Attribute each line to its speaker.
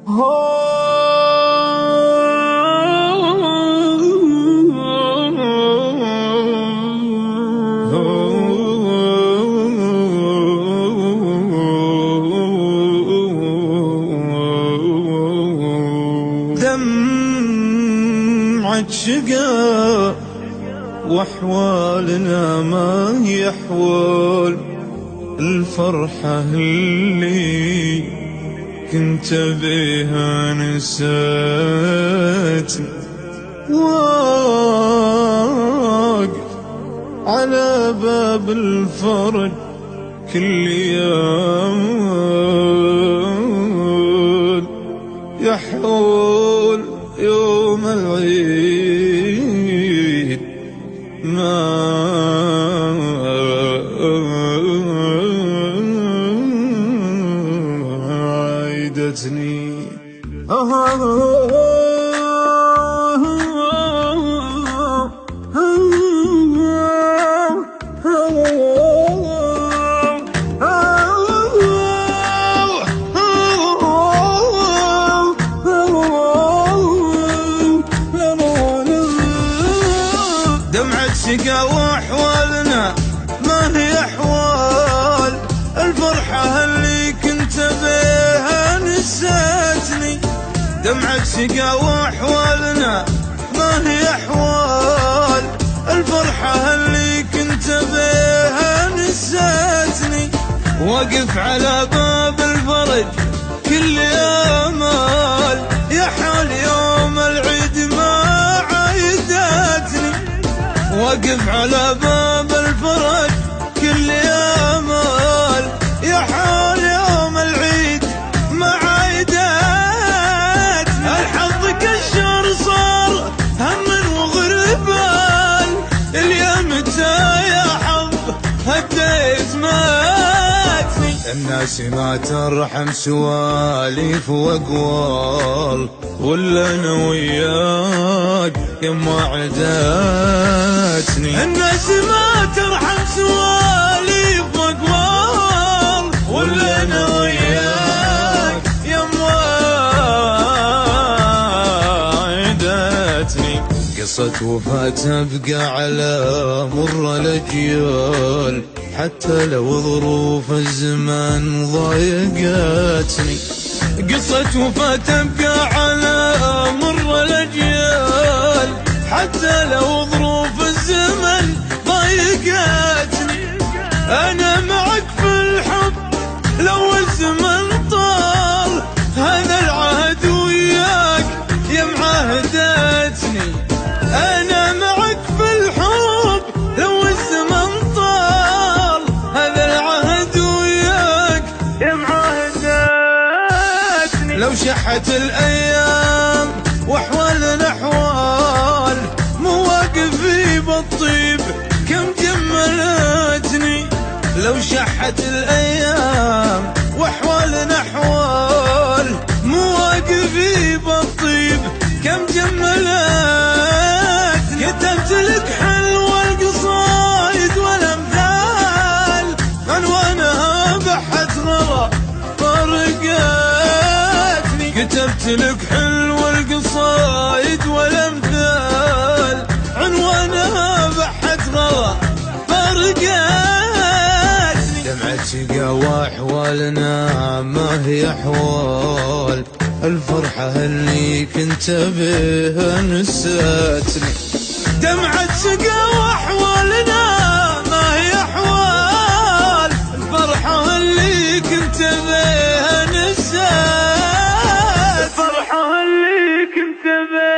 Speaker 1: دمعة شقا واحوالنا ما هي احوال الفرحة اللي كنت بيها نسيتني. واقف على باب الفرج كل يوم يحول يوم العيد ما عيدتني. دمعة شقا واحوالنا ما هي احوال الفرحة اللي كنت بيها نسيتني. دمعة شقا واحوالنا ما هي احوال الفرحة اللي كنت بيها نسيتني. واقف على باب الفرج كل امال يحول يوم العيد ما عيدتني. واقف على باب الفرج كل امال يحول يوم العيد ما عيدتني. الحظ كالشهر صار هم وغربال اليوم متى يا حظ هديت ماتني. الناس ما ترحم سواليف واقوال ولا انا وياك يما عداتني. الناس ما ترحم سواليف واقوال ولا انا وياك يما عداتني. قصة وفاة تبقى على مر الاجيال حتى لو ظروف الزمان ضايقتني. قصة وفاة تبقى على مر الاجيال حتى لو ظروف الزمن ضايقتني. انا معك في الحب لو الزمن طال هذا العهد وياك يا معاهدتني. انا معك في الحب لو الزمن طال هذا العهد وياك يا معاهدتني. لو شحت الايام واحوالنا احوال مواقفي بالطيب كم جملتني. لو شحت الايام واحوالنا احوال مواقفي بالطيب كم جملتني. كتبت لك حلوة القصايد والامثال عنوانها بحت غلا فرقتني. كتبت لك حلوة القصايد والامثال عنوانها بحت غلا فرقتني. دمعة شقا واحوالنا ما هي احوال الفرحة اللي كنت بيها نسيتني. دمعة شقا واحوالنا ما هي احوال الفرحة اللي كنت بيها نسيتني. الفرحة اللي كنت بيها